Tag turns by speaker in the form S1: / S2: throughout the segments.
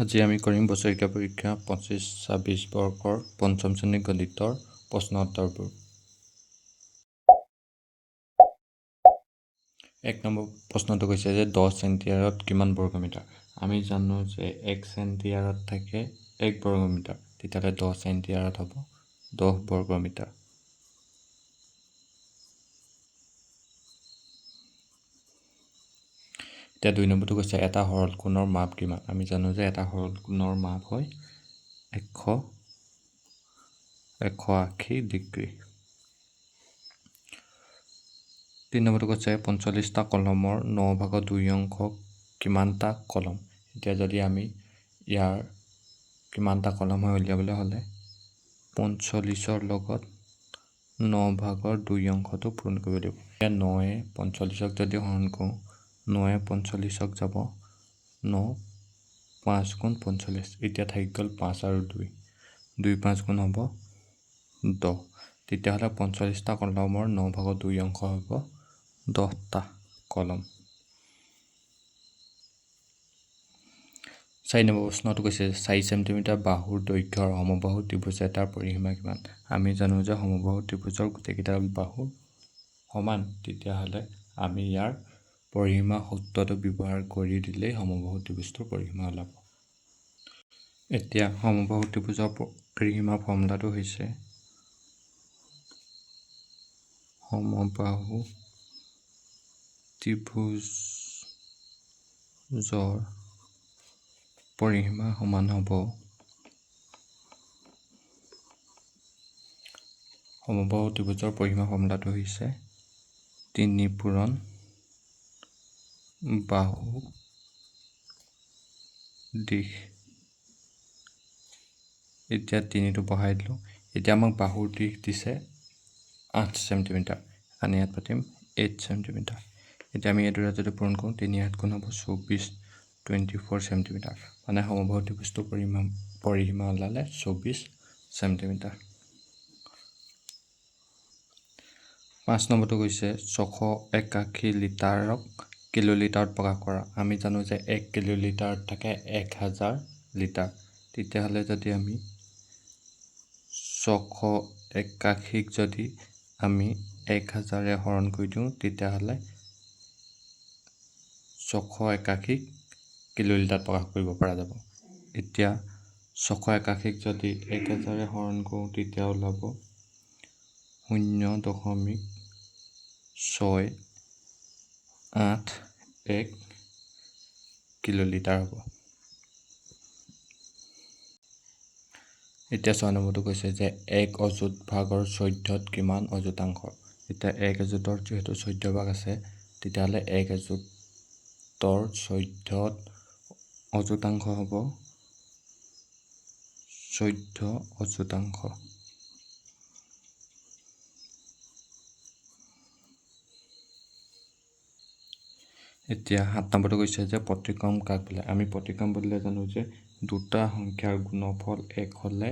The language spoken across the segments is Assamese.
S1: আজি আমি কৰিম বছৰীয়া পৰীক্ষা 25-26 বৰ্ষৰ পঞ্চম শ্ৰেণী গণিতৰ প্ৰশ্ন উত্তৰবোৰ। 1 নম্বৰ প্ৰশ্নটো কৈছে যে 10 চেণ্টিমিটাৰত কিমান বৰ্গমিটাৰ। আমি জানো যে 1 চেণ্টিমিটাৰত থাকে 1 বৰ্গমিটাৰ, তেতিয়াহ'লে 10 চেণ্টিমিটাৰত হ'ব 10 বৰ্গমিটাৰ। এতিয়া 2 নম্বৰটো কৈছে এটা সৰল কোণৰ মাপ কিমান। আমি জানো যে এটা সৰল কোণৰ মাপ হয় 180 ডিগ্ৰী। 3 নম্বৰটো কৈছে 45টা কলমৰ 9 ভাগৰ 2 অংশ কিমানটা কলম। এতিয়া যদি আমি ইয়াৰ কিমানটা কলম হয় উলিয়াবলৈ হ'লে 45ৰ লগত 9 ভাগৰ 2 অংশটো পূৰণ কৰিব লাগিব। এতিয়া 9য়ে 45ক যদি হৰণ কৰোঁ, 9য়ে 45ক যাব 9 5 গুণ 45। এতিয়া থাকি গ'ল 5 আৰু 2, 2 5 গুণ হ'ব 10। তেতিয়াহ'লে 45টা কলমৰ 9 ভাগৰ 2 অংশ হ'ব 10টা কলম। 4 নম্বৰ প্ৰশ্নটো কৈছে 4 চেণ্টিমিটাৰ বাহুৰ দৈৰ্ঘ্য আৰু সমবাহু ত্ৰিভুজ এটাৰ পৰিসীমা কিমান। আমি জানো যে সমবাহু ত্ৰিভুজৰ গোটেইকেইটা বাহু সমান, তেতিয়াহ'লে আমি ইয়াৰ পৰিসীমা সূত্ৰটো ব্যৱহাৰ কৰি দিলেই সমবাহু ত্ৰিভুজটোৰ পৰিসীমা ওলাব। এতিয়া সমবাহু ত্ৰিভুজৰ পৰিসীমা ফৰ্মুলাটো হৈছে সমবাহু ত্ৰিভুজৰ পৰিসীমা সমান হ'ব সমবাহু ত্ৰিভুজৰ পৰিসীমা ফৰ্মুলাটো হৈছে 3 পূৰণ বাহু দিশ। এতিয়া 3টো বহাই দিলোঁ। এতিয়া আমাক বাহুৰ দিশ দিছে 8 চেণ্টিমিটাৰ, আমি ইয়াত পাতিম 8 চেণ্টিমিটাৰ। এতিয়া আমি এইদৰে যদি পূৰণ কৰোঁ 3 8 গুণ হ'ব 24 চেণ্টিমিটাৰ, মানে সমবাহু ত্ৰিভুজটোৰ পৰিসীমা ওলালে 24 চেণ্টিমিটাৰ। 5 নম্বৰটো কৈছে 681 লিটাৰক কিলোলিটাৰত প্ৰকাশ কৰা। আমি জানো যে 1 কিলোলিটাৰত থাকে 1000 লিটাৰ। তেতিয়াহ'লে যদি আমি 681ক যদি আমি 1000ৰে হৰণ কৰি দিওঁ, তেতিয়াহ'লে 681ক কিলোলিটাৰত প্ৰকাশ কৰিব পৰা যাব। এতিয়া 681ক যদি 1000ৰে হৰণ কৰোঁ, তেতিয়া ওলাব 0.681 কিলোলিটাৰ হ'ব। এতিয়া 6 নম্বৰটো কৈছে যে 1 অযুত ভাগৰ 14ত কিমান অযুতাংশ। এতিয়া 1 অযুতৰ যিহেতু 14 ভাগ আছে, তেতিয়াহ'লে 1 অযুতৰ 14ত অযুতাংশ হ'ব 14 অযুতাংশ। এতিয়া 7 নম্বৰটো কৈছে যে প্ৰতিক্ৰম কাক বোলে। আমি প্ৰতিক্ৰম বুলিলে জানো যে দুটা সংখ্যাৰ গুণফল 1 হ'লে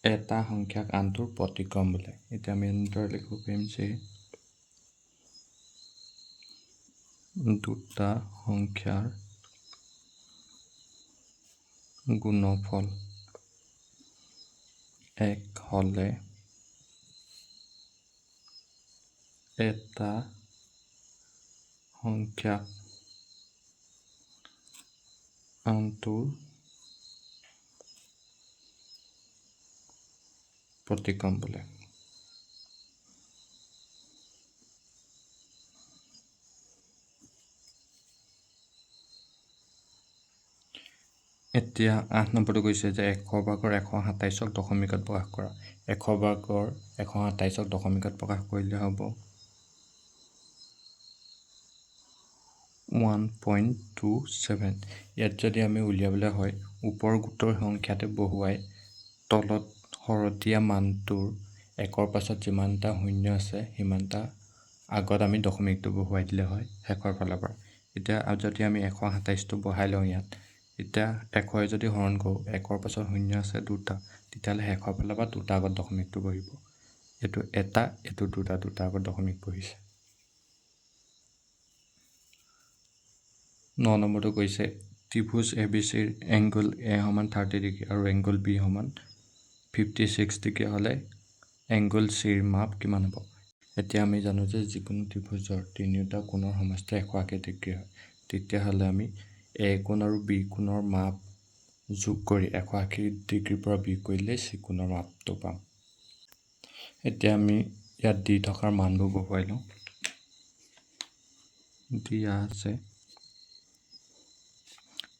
S1: এটা সংখ্যাক আনটোৰ প্ৰতিক্ৰম বোলে। এতিয়া আমি এনেদৰে লিখিব পাৰিম যে দুটা সংখ্যাৰ গুণফল 1 হ'লে এটা সংখ্যাক আনটোৰ প্ৰতিক্ৰম বোলে। এতিয়া 8 নম্বৰটো কৈছে যে 100 ভাগৰ 127ক দশমিকত প্ৰকাশ কৰা। 100 ভাগৰ 127ক দশমিকত প্ৰকাশ কৰিলে হ'ব 1.27। ইয়াত যদি আমি উলিয়াবলৈ হয়, ওপৰৰ গোটৰ সংখ্যাতে বহুৱাই তলত হৰতীয়া মানটোৰ 1ৰ পাছত যিমানটা শূন্য আছে সিমানটা আগত আমি দশমিকটো বহুৱাই দিলে হয় শেষৰ ফালৰ পৰা। এতিয়া যদি আমি 127টো বহাই লওঁ ইয়াত, এতিয়া 100ৰে যদি হৰণ কৰোঁ, 1ৰ পাছত শূন্য আছে 2টা, তেতিয়াহ'লে শেষৰ ফালৰ পৰা 2টা আগত দশমিকটো বহিব। এইটো 1, এইটো 2টা আগত দশমিক বহিছে। 9 নম্বৰটো কৈছে ত্ৰিভুজ ABCৰ এংগল A সমান 30 ডিগ্ৰী আৰু এংগল B সমান 56 ডিগ্ৰী হ'লে এংগল Cৰ মাপ কিমান হ'ব? এতিয়া আমি জানো যে যিকোনো ত্ৰিভুজৰ তিনিওটা কোণৰ সমষ্টি 180 ডিগ্ৰী হয়। তেতিয়াহ'লে আমি A কোণ আৰু B কোণৰ মাপ যোগ কৰি 180 ডিগ্ৰীৰ পৰা বিয়োগ কৰিলে C কোণৰ মাপটো পাম। এতিয়া আমি ইয়াত দি থকাৰ মানবোৰ বহুৱাই লওঁ। দিয়া আছে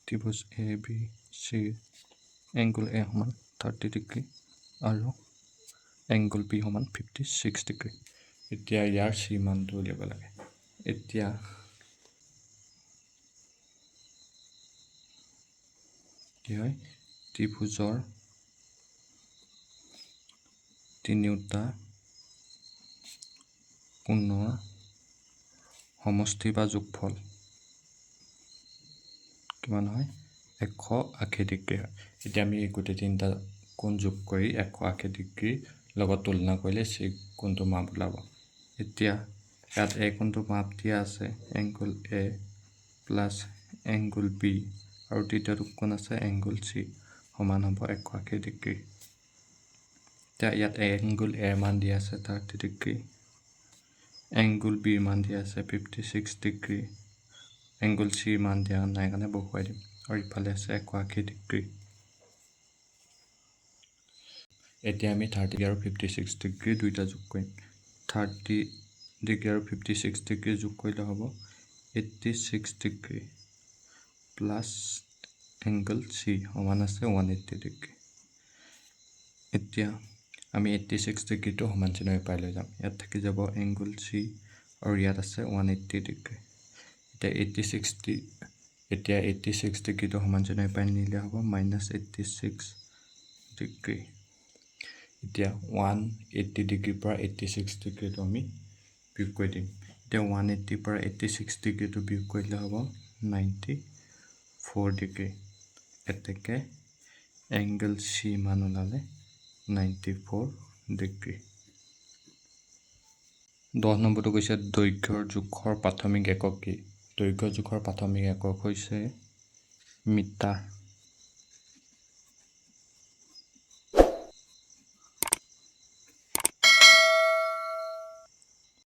S1: ত্ৰিভুজ ABCৰ এংগল A সমান 30 ডিগ্ৰী আৰু এংগল B সমান 56 ডিগ্ৰী। এতিয়া ইয়াৰ C মানটো উলিয়াব লাগে। এতিয়া কি হয়, ত্ৰিভুজৰ তিনিওটা কোণৰ সমষ্টি বা যোগফল কিমান হয়? 180 ডিগ্ৰী হয়। এতিয়া আমি এই গোটেই তিনিটা কোণ যোগ কৰি 180 ডিগ্ৰীৰ লগত তুলনা কৰিলে C কোণটো মাপ ওলাব। এতিয়া ইয়াত A কোণটো মাপ দিয়া আছে angle A plus angle B আৰু তৃতীয়টো কোণ আছে এংগল C সমান হ'ব 180 ডিগ্ৰী। এতিয়া ইয়াত এংগল A মান দিয়া আছে 30 ডিগ্ৰী, এংগল B মান দিয়া আছে 56 ডিগ্ৰী, এংগল C মান দিয়া নাই কাৰণে বহুৱাই দিম আৰু ইফালে আছে 180 ডিগ্ৰী। এতিয়া আমি 30 আৰু 56 ডিগ্ৰী দুইটা যোগ কৰিম। 30 ডিগ্ৰী আৰু 56 ডিগ্ৰী যোগ কৰিলে হ'ব 86 ডিগ্ৰী প্লাছ এংগল C সমান আছে 180 ডিগ্ৰী। এতিয়া আমি 86 ডিগ্ৰীটো সমান চিহ্ন পাই লৈ যাম। ইয়াত থাকি যাব এংগল C আৰু ইয়াত আছে 180 ডিগ্ৰী। এতিয়া 86 ডিগ্ৰীটো সমান চিহ্ন পাই নিলে হ'ব -86 ডিগ্ৰী। এতিয়া 180 ডিগ্ৰীৰ পৰা 86 ডিগ্ৰীটো আমি বিয়োগ কৰি দিম। এতিয়া 180 পৰা 86 ডিগ্ৰীটো বিয়োগ কৰিলে হ'ব 94 ডিগ্ৰী। এতেকে এংগল C মান ওলালে 94 ডিগ্ৰী। 10 নম্বৰটো কৈছে দৈৰ্ঘ্যৰ জোখৰ প্ৰাথমিক একক কি? দৈৰ্ঘ্য জোখৰ প্ৰাথমিক একক হৈছে মিটাৰ।